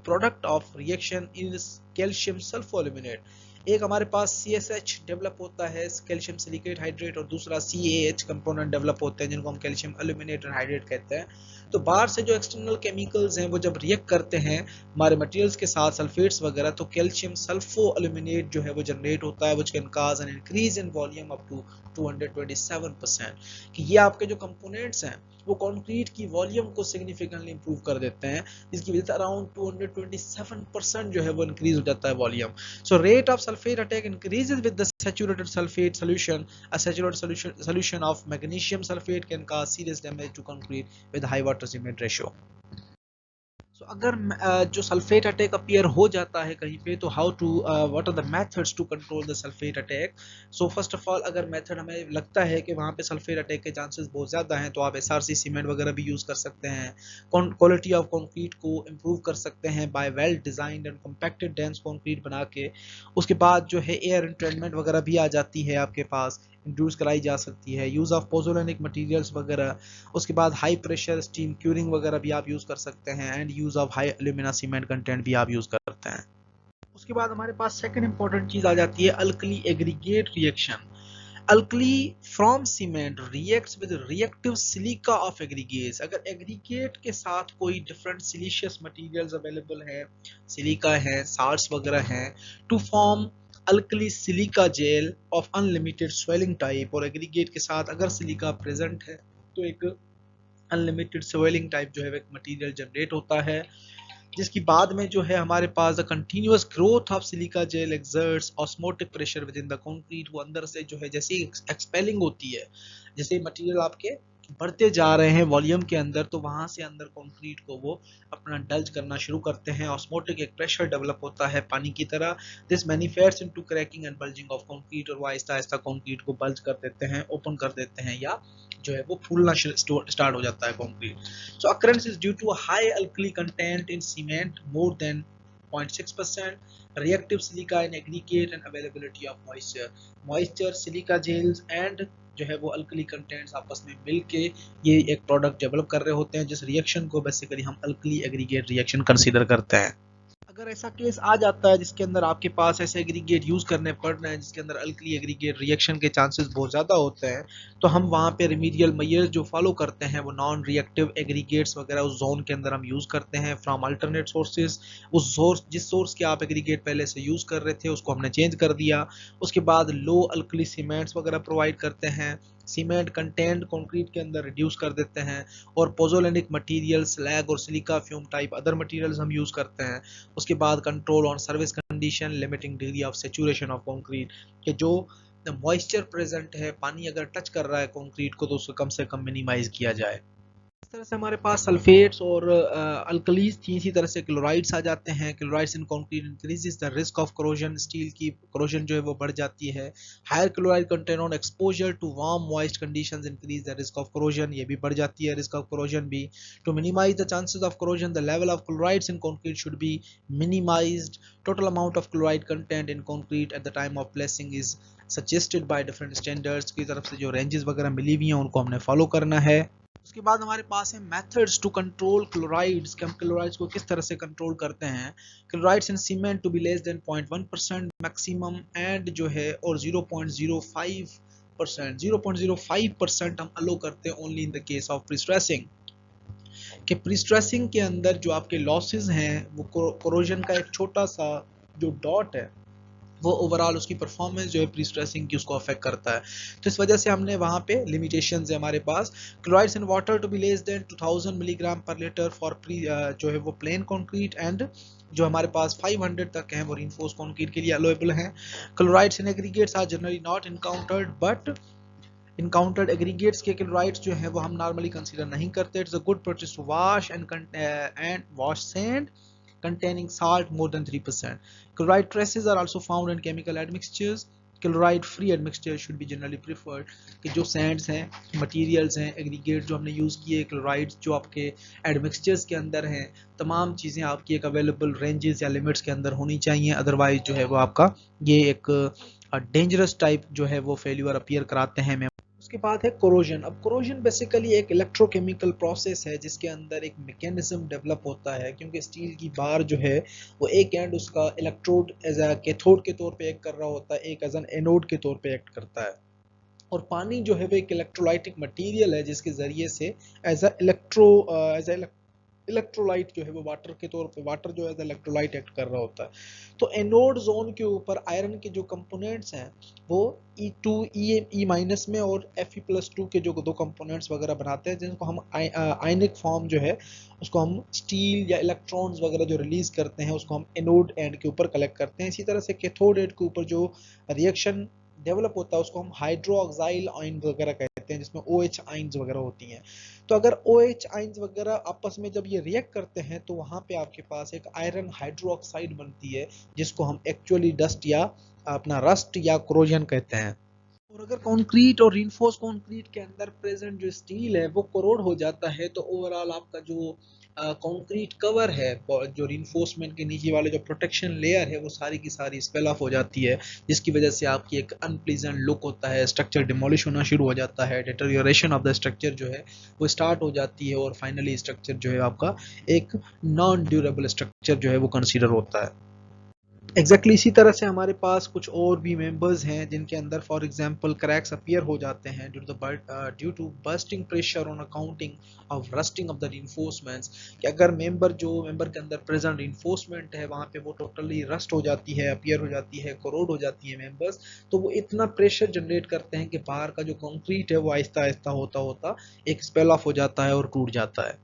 Product of reaction is calcium sulfoaluminate. एक हमारे पास CSH डेवलप होता है कैल्शियम सिलिकेट हाइड्रेट और दूसरा CaH कंपोनेंट डेवलप होते हैं जिनको हम कैल्शियम एल्यूमिनेट हाइड्रेट कहते हैं. तो बाहर से जो एक्सटर्नल केमिकल्स हैं वो जब रिएक्ट करते हैं हमारे मटेरियल्स के साथ सल्फेट्स वगैरह तो कैल्शियम सल्फो एल्यूमिनेट जो है वो जनरेट होता है which can cause an increase in volume up to 227%. कि ये आपके जो कंपोनेंट्स हैं वो कंक्रीट की वॉल्यूम को सिग्निफिकेंटली इंप्रूव कर देते हैं जिसकी वजह से अराउंड 227% जो है वो इंक्रीज हो जाता है volume. So rate of sulphate attack increases with the saturated sulphate solution. A saturated solution of magnesium sulphate can cause serious damage to concrete with high water cement ratio. So, अगर जो sulphate attack appear हो जाता है कहीं पे तो how to what are the methods to control the sulphate attack. So first of all अगर method हमें लगता है कि वहाँ पे सल्फेट अटैक के चांसेस बहुत ज़्यादा हैं तो आप SRC सीमेंट वगैरह भी यूज़ कर सकते हैं. क्वालिटी ऑफ कंक्रीट को इम्प्रूव कर सकते हैं by well designed and compacted dense concrete बना के. उसके बाद जो है एयर एंट्रेनमेंट वगैरह भी आ जाती है आपके पास, इंट्रोड्यूस कराई जा सकती है. यूज़ ऑफ पोजोलेनिक मटेरियल्स वगैरह. उसके बाद हाई प्रेशर स्टीम क्यूरिंग वगैरह भी आप यूज़ कर सकते हैं and use of high alumina cement content भी आप यूज़ करते हैं. उसके बाद हमारे पास सेकंड इंपॉर्टेंट चीज़ आ जाती है alkali aggregate reaction. Alkali from cement reacts with reactive silica of aggregates. अगर एग्रीगेट के साथ कोई डिफरेंट सिलिशियस मटेरियल्स अवेलेबल है, सिलिका है, साल्ट्स वगैरह हैं, to form alkali silica gel of unlimited swelling type. और एग्रीगेट के साथ अगर सिलिका प्रेजेंट है तो एक अनलिमिटेड स्वेलिंग टाइप जो है एक मटेरियल जनरेट होता है जिसकी बाद में जो है हमारे पास the continuous growth of silica gel exerts osmotic pressure within the concrete. वो अंदर से जो है जैसे एक्सपेलिंग होती है, जैसे मटेरियल आपके बढ़ते जा रहे हैं वॉल्यूम के अंदर तो वहां से अंदर कंक्रीट को वो अपना डल्ज करना शुरू करते हैं. ऑस्मोटिक एक प्रेशर डेवलप होता है पानी की तरह. This manifests into cracking and bulging of concrete. और वो आहिस्ता आहिस्ता कंक्रीट को बल्ज कर देते हैं, ओपन कर देते हैं या जो है वो फूलना स्टार्ट हो जाता है concrete. So occurrence is due to high alkali content in cement more than 0.6%, reactive silica in aggregate and availability of moisture, silica gels and जो है वो अल्कली कंटेंट्स आपस में मिलके ये एक प्रोडक्ट डेवलप कर रहे होते हैं जिस रिएक्शन को बेसिकली हम अल्कली एग्रीगेट रिएक्शन कंसीडर करते हैं. अगर ऐसा केस आ जाता है जिसके अंदर आपके पास ऐसे एग्रीगेट यूज करने पड़ रहे हैं जिसके अंदर अल्कली एग्रीगेट रिएक्शन के चांसेस बहुत ज़्यादा होते हैं तो हम वहाँ पे रिमीडियल मेजर्स जो फॉलो करते हैं वो नॉन रिएक्टिव एग्रीगेट्स वगैरह उस जोन के अंदर हम यूज़ करते हैं फ्रॉम अल्टरनेट सोर्सेज. उस सोर्स जिस सोर्स के आप एग्रीगेट पहले से यूज़ कर रहे थे उसको हमने चेंज कर दिया. उसके बाद लो अल्कली सीमेंट्स वगैरह प्रोवाइड करते हैं. सीमेंट कंटेंट कंक्रीट के अंदर रिड्यूस कर देते हैं और पोजोलेनिक मटेरियल स्लैग और silica fume type other materials हम यूज़ करते हैं. उसके बाद control on service condition, limiting degree of saturation of concrete कि जो मॉइस्चर प्रेजेंट है, पानी अगर टच कर रहा है कंक्रीट को तो उसको कम से कम मिनिमाइज किया जाए. इस तरह से हमारे पास सल्फेट्स और अल्कलीज थी. इसी तरह से क्लोराइड्स आ जाते हैं. Chlorides in concrete increases the risk of corrosion. Steel की करोजन जो है वो बढ़ जाती है. Higher chloride content on exposure to warm moist conditions increase the risk of corrosion. ये भी बढ़ जाती है रिस्क ऑफ करोजन भी. To minimise the chances of corrosion the level of chlorides in concrete should be minimised. Total amount of chloride content in concrete at the time of placing is suggested by different standards. की तरफ से जो ranges वगैरह मिली हुई हैं उनको हमने follow करना है. उसके बाद हमारे पास है मेथड्स टू कंट्रोल क्लोराइड्स कि हम क्लोराइड्स को किस तरह से कंट्रोल करते हैं. Chlorides in cement to be less than 0.1% maximum and जो है और 0.05% हम अलो करते हैं only in the case of prestressing. कि प्रीस्ट्रेसिंग के अंदर जो आपके लॉसेस हैं वो कोरोजन का एक छोटा सा जो डॉट है वो ओवरऑल उसकी परफॉर्मेंस जो है प्री स्ट्रेसिंग की उसको अफेक्ट करता है. तो इस वजह से हमने वहाँ पे लिमिटेशंस है हमारे पास. Chlorides in water to be less than 2000 milligram per litre for जो है वो प्लेन कंक्रीट एंड जो हमारे पास 500 तक हैं वो रीइंफोर्स्ड कंक्रीट के लिए अवेलेबल हैं. Chlorides in aggregates are generally not encountered but encountered aggregates के क्लोराइड्स जो है वो हम नॉर्मली कंसीडर नहीं करते. It's a good practice to wash and wash sand containing salt more than 3%. Chloride traces are also found in chemical admixtures chloride free admixture should be generally preferred, कि जो Sands हैं, materials हैं, aggregate जो हमने use किए, chlorides जो आपके admixtures के अंदर हैं, तमाम चीज़ें आपकी एक अवेलेबल रेंजेस या लिमिट्स के अंदर होनी चाहिए, अदरवाइज जो है वो आपका ये एक डेंजरस टाइप जो है वो फेल्यूर अपीयर कराते हैं। उसके बाद है कोरोजन। अब कोरोजन बेसिकली एक इलेक्ट्रोकेमिकल प्रोसेस है जिसके अंदर एक मैकेनिज्म डेवलप होता है, क्योंकि स्टील की बार जो है वो एक एंड उसका इलेक्ट्रोड एज अ कैथोड के तौर पे एक्ट कर रहा होता है, एक एज एन एनोड के तौर पे एक्ट करता है, और पानी जो है वो एक इलेक्ट्रोलाइटिक मटेरियल है जिसके जरिए से एज अ इलेक्ट्रोलाइट जो है वो वाटर के तौर पे, वाटर जो है इलेक्ट्रोलाइट एक्ट कर रहा होता है। तो एनोड जोन के ऊपर आयरन के जो कंपोनेंट्स हैं वो E2 E माइनस में और Fe+2 के जो दो कंपोनेंट्स वगैरह बनाते हैं, जिनको हम आयनिक फॉर्म जो है उसको हम स्टील या इलेक्ट्रॉन्स वगैरह जो रिलीज करते हैं उसको हम एनोड एंड के ऊपर कलेक्ट करते हैं। इसी तरह से कैथोड एंड के ऊपर जो रिएक्शन डेवलप होता है उसको हम हाइड्रोक्साइल आयन वगैरह कहते हैं, जिसमें OH आयन्स वगैरह होती हैं। तो अगर OH आयन्स वगैरह आपस में जब ये रिएक्ट करते हैं तो वहाँ पे आपके पास एक आयरन हाइड्रोक्साइड बनती है, जिसको हम एक्चुअली डस्ट या अपना रस्ट या कोरोजन कहते हैं। और अगर कंक्रीट और रिइंफोर्स कंक्रीट के अंदर प्रेजेंट जो स्टील है वो कोरोड हो जाता है, तो ओवरऑल आपका जो कंक्रीट कवर है, जो रिइंफोर्समेंट के नीचे वाले जो प्रोटेक्शन लेयर है वो सारी की सारी स्पेल ऑफ हो जाती है, जिसकी वजह से आपकी एक अनप्लीजेंट लुक होता है, स्ट्रक्चर डिमोलिश होना शुरू हो जाता है, डिटेरियोरेशन ऑफ द स्ट्रक्चर जो है वो स्टार्ट हो जाती है, और फाइनली स्ट्रक्चर जो है आपका एक नॉन ड्यूरेबल स्ट्रक्चर जो है वो कंसीडर होता है। एग्जैक्टली इसी तरह से हमारे पास कुछ और भी मेंबर्स हैं जिनके अंदर फॉर एग्जांपल क्रैक्स अपीयर हो जाते हैं due to bursting pressure on accounting of rusting of the reinforcements, कि अगर मेंबर के अंदर प्रेजेंट रिइंफोर्समेंट है वहाँ पे वो टोटली रस्ट हो जाती है, अपीयर हो जाती है, कोरोड हो जाती है मेंबर्स, तो वो इतना प्रेशर जनरेट करते हैं कि बाहर का जो कंक्रीट है वो आहिस्ता आहिस्ता होता होता एक स्पेल ऑफ हो जाता है और टूट जाता है।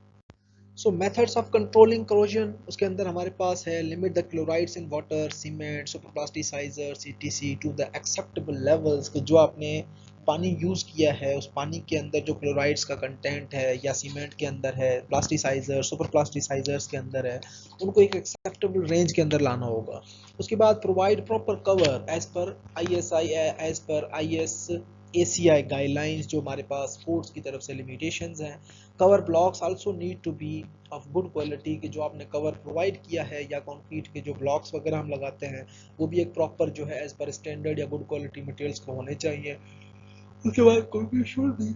So methods of controlling corrosion, उसके अंदर हमारे पास है limit the chlorides in water, cement, superplasticisers ETC to the acceptable levels, कि जो आपने पानी यूज़ किया है उस पानी के अंदर जो क्लोराइड्स का कंटेंट है या सीमेंट के अंदर है, प्लास्टिसाइजर सुपर प्लास्टिसाइजर्स के अंदर है, उनको एक एक्सेप्टेबल रेंज के अंदर लाना होगा। उसके बाद प्रोवाइड प्रॉपर कवर एज पर IS ACI गाइडलाइंस, जो हमारे पास कोर्ट्स की तरफ से लिमिटेशंस हैं। Cover blocks also need to be of good quality, कि जो आपने कवर प्रोवाइड किया है या कंक्रीट के जो ब्लॉक्स वगैरह हम लगाते हैं वो भी एक प्रॉपर जो है एज पर स्टैंडर्ड या गुड क्वालिटी मटेरियल्स के होने चाहिए। उसके बाद concrete should B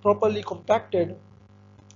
properly compacted,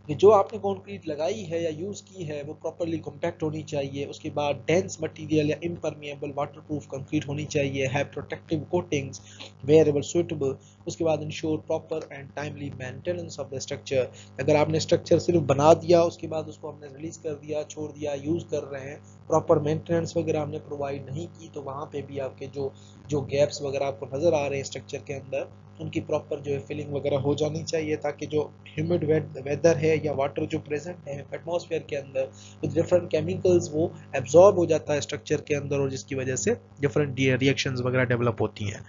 कि जो आपने कंक्रीट लगाई है या यूज़ की है वो प्रॉपर्ली कॉम्पैक्ट होनी चाहिए। उसके बाद डेंस मटेरियल या इम्परमिएबल वाटरप्रूफ कंक्रीट होनी चाहिए, है प्रोटेक्टिव कोटिंग्स वेयरेबल सुइटेबल। उसके बाद ensure proper and timely maintenance of the structure, अगर आपने स्ट्रक्चर सिर्फ बना दिया उसके बाद उसको हमने रिलीज कर दिया, छोड़ दिया, यूज़ कर रहे हैं, प्रॉपर मेंटेनेंस वगैरह हमने प्रोवाइड नहीं की, तो वहाँ पे भी आपके जो गैप्स वगैरह आपको नज़र आ रहे हैं स्ट्रक्चर के अंदर, उनकी प्रॉपर जो है फिलिंग वगैरह हो जानी चाहिए, ताकि जो ह्यूमिड वेदर है या वाटर जो प्रेजेंट है एटमॉस्फेयर के अंदर विद डिफरेंट केमिकल्स वो एब्जॉर्ब हो जाता है स्ट्रक्चर के अंदर, और जिसकी वजह से डिफरेंट रिएक्शंस वगैरह डेवलप होती हैं।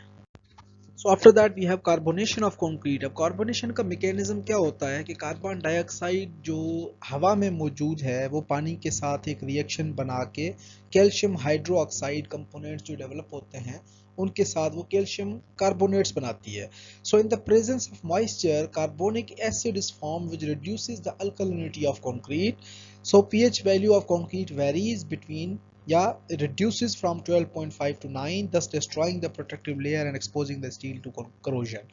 So after that we have carbonation of concrete. अब कार्बोनेशन का मैकेनिज्म क्या होता है कि कार्बन डाइऑक्साइड जो हवा में मौजूद है वो पानी के साथ एक रिएक्शन बना के कैल्शियम हाइड्रोक्साइड कंपोनेंट्स जो डेवलप होते हैं उनके साथ वो कैल्शियम कार्बोनेट्स बनाती है। So in the presence of moisture carbonic acid is form which reduces the alkalinity of concrete. So pH value of concrete varies between या reduces from 12.5 to 9, thus destroying the protective layer and exposing the steel to corrosion।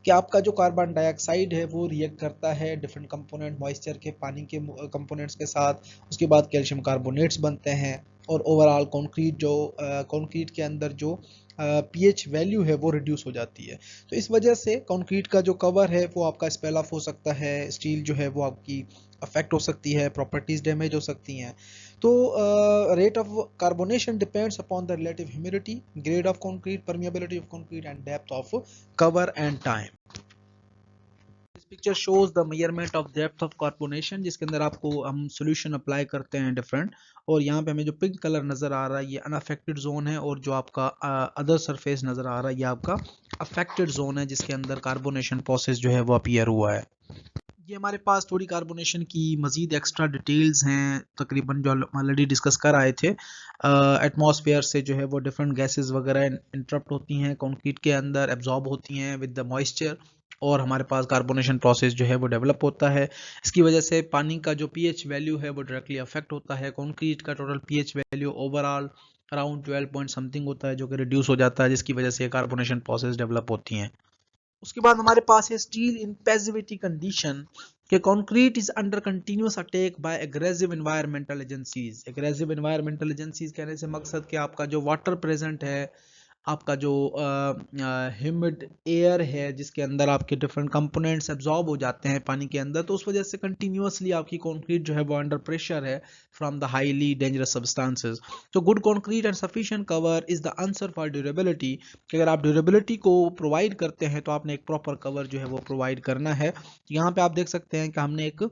कि आपका जो carbon dioxide है वो react करता है different component moisture के, पानी के कंपोनेंट्स के साथ, उसके बाद कैल्शियम कार्बोनेट्स बनते हैं, और ओवरऑल कंक्रीट के अंदर जो pH वैल्यू है वो रिड्यूस हो जाती है। तो इस वजह से कंक्रीट का जो कवर है वो आपका स्पेल ऑफ हो सकता है, स्टील जो है वो आपकी अफेक्ट हो सकती है, प्रॉपर्टीज डैमेज हो सकती हैं। तो rate of carbonation depends upon the relative humidity, grade of concrete, permeability of concrete and depth of cover and time. This picture shows the measurement of depth of carbonation, जिसके अंदर आपको हम solution apply करते हैं different, और यहाँ पे हमें जो पिंक कलर नजर आ रहा है ये अनअफेक्टेड जोन है, और जो आपका अदर सरफेस नजर आ रहा है ये आपका अफेक्टेड जोन है जिसके अंदर कार्बोनेशन प्रोसेस जो है वो अपीयर हुआ है। ये हमारे पास थोड़ी कार्बोनेशन की मज़ीद एक्स्ट्रा डिटेल्स हैं, तकरीबन जो ऑलरेडी डिस्कस कर आए थे। एटमॉस्फेयर से जो है वो डिफरेंट गैसेस वगैरह इंटरप्ट होती हैं, कंक्रीट के अंदर एब्जॉर्ब होती हैं विद द मॉइस्चर, और हमारे पास कार्बोनेशन प्रोसेस जो है वो डेवलप होता है। इसकी वजह से पानी का जो पीएच वैल्यू है वो डायरेक्टली अफेक्ट होता है। कंक्रीट का total pH value overall around 12 point something होता है, जो कि रिड्यूस हो जाता है, जिसकी वजह से कार्बोनेशन प्रोसेस डेवलप होती हैं। उसके बाद हमारे पास है स्टील इन पैसिविटी कंडीशन कि concrete is under continuous attack by aggressive environmental agencies. Aggressive environmental agencies कहने से मकसद कि आपका जो वाटर प्रेजेंट है, आपका जो ह्यूमिड एयर है जिसके अंदर आपके डिफरेंट कंपोनेंट्स एब्जॉर्ब हो जाते हैं पानी के अंदर, तो उस वजह से कंटिन्यूअसली आपकी कंक्रीट जो है वो अंडर प्रेशर है from the highly dangerous substances. तो good concrete and sufficient cover is the answer for durability, कि अगर आप ड्यूरेबिलिटी को प्रोवाइड करते हैं तो आपने एक प्रॉपर कवर जो है वो प्रोवाइड करना है। यहाँ पे आप देख सकते हैं कि हमने एक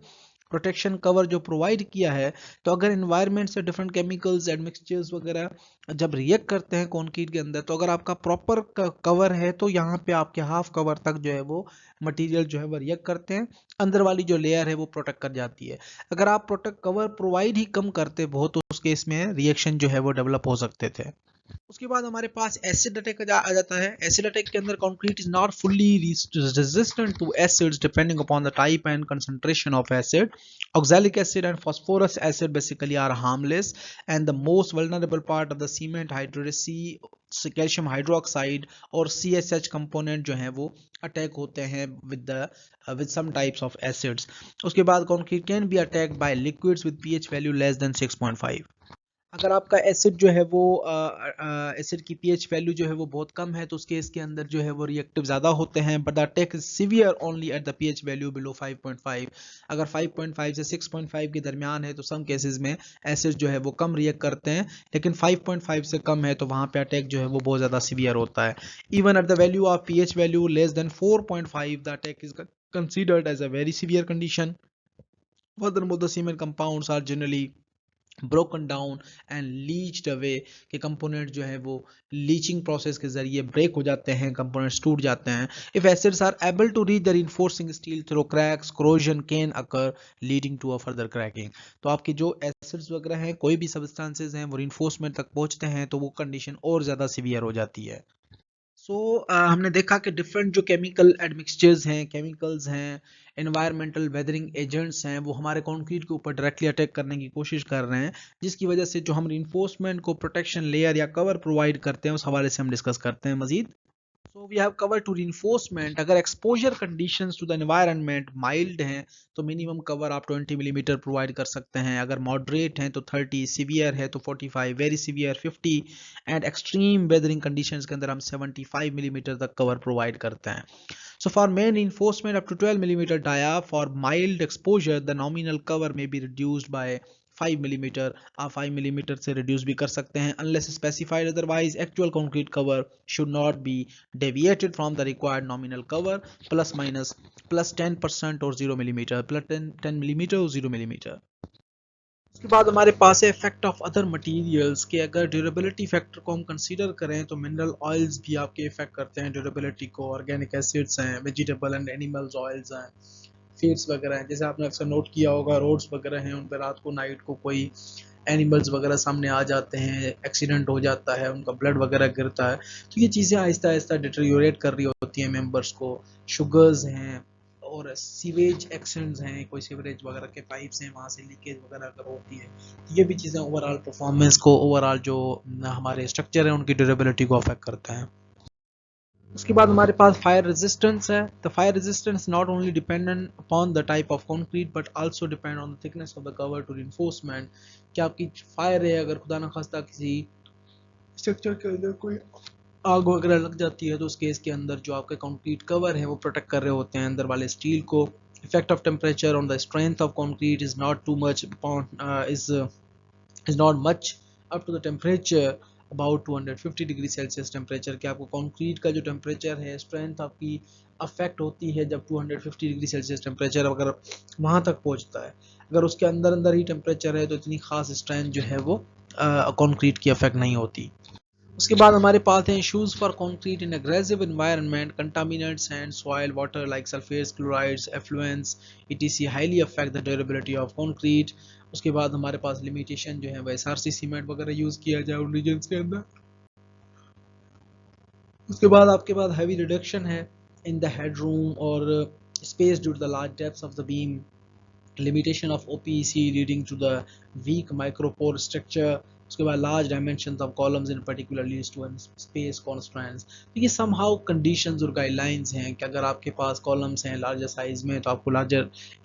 प्रोटेक्शन कवर जो प्रोवाइड किया है, तो अगर इन्वायरमेंट से डिफरेंट केमिकल्स एडमिक्सचर्स वगैरह जब रिएक्ट करते हैं कंक्रीट के अंदर, तो अगर आपका प्रॉपर कवर है तो यहाँ पे आपके हाफ कवर तक जो है वो मटेरियल जो है वो रिएक्ट करते हैं, अंदर वाली जो लेयर है वो प्रोटेक्ट कर जाती है। अगर आप प्रोटेक्ट कवर प्रोवाइड ही कम करते बहुत, तो उस केस में रिएक्शन जो है वो डेवलप हो सकते थे। उसके बाद हमारे पास एसिड अटैक आ जाता है। एसिड अटैक के अंदर concrete is not fully resistant to acids depending upon the type and concentration of acid. Oxalic acid and phosphorus acid basically are harmless, and the most vulnerable part of the cement hydrates calcium hydroxide और CSH component जो हैं वो attack होते हैं with some types of acids. उसके बाद concrete can be attacked by liquids with pH value less than 6.5। अगर आपका एसिड जो है वो एसिड की pH वैल्यू जो है वो बहुत कम है, तो उस केस के अंदर जो है वो रिएक्टिव ज़्यादा होते हैं, but the attack is severe only at the pH value below 5.5। अगर 5.5 से 6.5 के दरमियान है तो सम केसेस में एसिड जो है वो कम रिएक्ट करते हैं, लेकिन 5.5 से कम है तो वहाँ पे अटैक जो है वो बहुत ज़्यादा सीवियर होता है। Even at the value of pH value less than 4.5 the attack is considered as a very severe condition. Furthermore, the cement compounds are generally broken down and leached away, के component जो है वो leaching process के जरिए break हो जाते हैं, components टूट जाते हैं। If acids are able to reach the reinforcing steel through cracks, corrosion can occur leading to a further cracking. तो आपके जो एसिड्स वगैरह हैं, कोई भी सब्सटेंसेस हैं, वो रिइंफोर्समेंट तक पहुंचते हैं तो वो कंडीशन और ज़्यादा सीवियर हो जाती है। हमने देखा कि डिफरेंट जो केमिकल एडमिक्सचर्स हैं, केमिकल्स हैं, एनवायरमेंटल वेदरिंग एजेंट्स हैं, वो हमारे कंक्रीट के ऊपर डायरेक्टली अटैक करने की कोशिश कर रहे हैं, जिसकी वजह से जो हम रिइंफोर्समेंट को प्रोटेक्शन लेयर या कवर प्रोवाइड करते हैं उस हवाले से हम डिस्कस करते हैं मजीद। So we have covered to reinforcement। अगर exposure conditions to the environment mild हैं तो मिनिमम कवर आप 20 मिलीमीटर प्रोवाइड कर सकते हैं, अगर मॉडरेट हैं तो 30, सीवियर है तो 45, very severe 50, and extreme weathering conditions के अंदर हम 75 मिलीमीटर तक कवर प्रोवाइड करते हैं। So for main reinforcement up to 12 millimeter dia, for mild exposure the nominal cover may be reduced by 5 millimetre. आप 5 मिलीमीटर से रिड्यूस भी कर सकते हैं, unless specified otherwise actual concrete cover should not be deviated from the required nominal cover plus minus plus 10% और 0 millimetre, plus 10 millimetre और 0 millimetre. उसके बाद हमारे पास है इफेक्ट ऑफ अदर मटेरियल्स, के अगर ड्यूरेबिलिटी फैक्टर को हम कंसीडर करें तो मिनरल ऑयल्स भी आपके इफेक्ट करते हैं ड्यूरेबिलिटी को, ऑर्गेनिक एसिड्स हैं, वेजिटेबल एंड एनिमल्स ऑयल्स हैं, फीड्स वगैरह हैं। जैसे आपने अक्सर नोट किया होगा, रोड्स वगैरह हैं उन पर रात को नाइट को कोई एनिमल्स वगैरह सामने आ जाते हैं, एक्सीडेंट हो जाता है, उनका ब्लड वगैरह गिरता है, तो ये चीज़ें आहिस्ता आहिस्ता डिटेरियोरेट कर रही होती हैं मेंबर्स को। शुगर्स हैं और सीवेज एक्शंस हैं, कोई सीवरेज वगैरह के पाइप्स हैं वहाँ से लीकेज वगैरह अगर होती है, तो ये भी चीज़ें ओवरऑल परफॉर्मेंस को, ओवरऑल जो हमारे स्ट्रक्चर है उनकी ड्यूरेबिलिटी को अफेक्ट करता है। उसके बाद हमारे पास फायर रेजिस्टेंस है। The fire resistance not only dependent upon the type of concrete but also depend on the thickness of the cover to reinforcement. क्या आपकी फायर है, अगर खुदा ना खास्ता किसी स्ट्रक्चर के अंदर कोई आग वगैरह लग जाती है, तो उस केस के अंदर जो आपके कंक्रीट कवर है वो प्रोटेक्ट कर रहे होते हैं अंदर वाले स्टील को। Effect of temperature on the strength of concrete is not too much is not much up to the temperature about 250 degree Celsius temperature के। आपको कंक्रीट का जो टेम्परेचर है, स्ट्रेंथ आपकी अफेक्ट होती है जब 250 डिग्री सेल्सियस टेम्परेचर अगर वहाँ तक पहुँचता है। अगर उसके अंदर ही टेम्परेचर है तो इतनी खास स्ट्रेंथ जो है वो कंक्रीट की अफेक्ट नहीं होती। उसके बाद हमारे पास हैं issues for concrete in aggressive environment, contaminants and soil water like sulphates, chlorides, effluents etc highly affect the durability of concrete. उसके बाद हमारे पास लिमिटेशन जो है वह एसआरसी सीमेंट वगैरह यूज किया जाए उन रीजन्स के अंदर। उसके बाद आपके पास हैवी रिडक्शन है इन द हेडरूम और space due to the large depths of the beam, limitation of OPEC leading to the weak micropore structure। उसके बाद large dimensions of columns in particular leads to space constraints। तो ये somehow conditions और guidelines हैं कि अगर आपके पास columns हैं larger size में तो आपको larger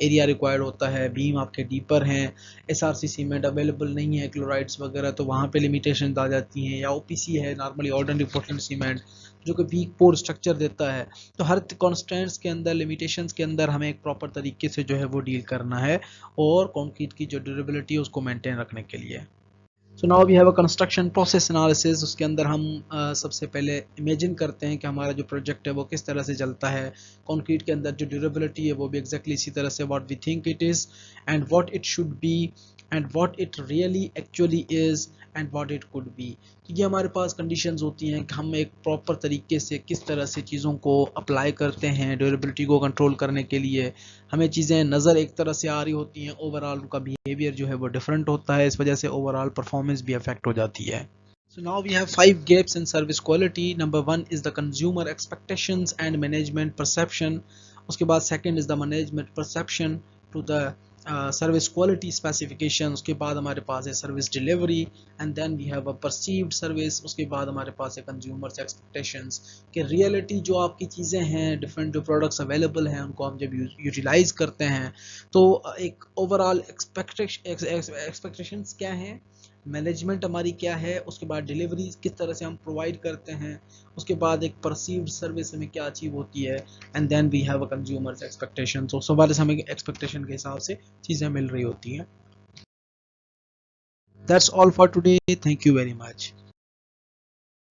area required होता है, beam आपके deeper हैं, SRC cement available नहीं है, chlorides वगैरह, तो वहाँ पे limitations आ जाती हैं, या OPC है normally ordinary Portland cement जो कि वीक पोर स्ट्रक्चर देता है। तो हर कॉन्स्टेंट्स के अंदर, लिमिटेशंस के अंदर हमें एक प्रॉपर तरीके से जो है वो डील करना है और कंक्रीट की जो ड्यूरेबिलिटी है उसको मेंटेन रखने के लिए। So now we have a construction process analysis. उसके अंदर हम सबसे पहले इमेजिन करते हैं कि हमारा जो प्रोजेक्ट है वो किस तरह से चलता है। कंक्रीट के अंदर जो ड्यूरेबिलिटी है वो भी एग्जैक्टली इसी तरह से what we think it is and what it should be and what it really actually is and what it could be. तो ये हमारे पास कंडीशंस होती हैं कि हम एक प्रॉपर तरीके से किस तरह से चीज़ों को अप्लाई करते हैं ड्यूरेबिलिटी को कंट्रोल करने के लिए। हमें चीज़ें नज़र एक तरह से आ रही होती हैं, ओवरऑल उनका बिहेवियर जो है वो डिफरेंट होता है, इस वजह से ओवरऑल परफॉर्मेंस भी अफेक्ट हो जाती है। So now we have 5 gaps in service quality. Number 1 is the consumer expectations and management perception. उसके बाद second is the management perception to the service quality specification. उसके बाद हमारे पास है service delivery and then we have a perceived service. उसके बाद हमारे पास है कंज्यूमर्स एक्सपेक्टेशंस कि रियलिटी जो आपकी चीज़ें हैं, डिफरेंट जो प्रोडक्ट्स अवेलेबल हैं उनको हम जब यूटिलाइज करते हैं तो एक ओवरऑल एक्सपेक्टेशंस क्या हैं, मैनेजमेंट हमारी क्या है, उसके बाद डिलीवरी किस तरह से हम प्रोवाइड करते हैं, उसके बाद एक परसीव्ड सर्विस हमें क्या अचीव होती है and then we have a consumers expectation. तो सब हमें एक्सपेक्टेशन के हिसाब से चीज़ें मिल रही होती हैं। That's all for today, thank you very much.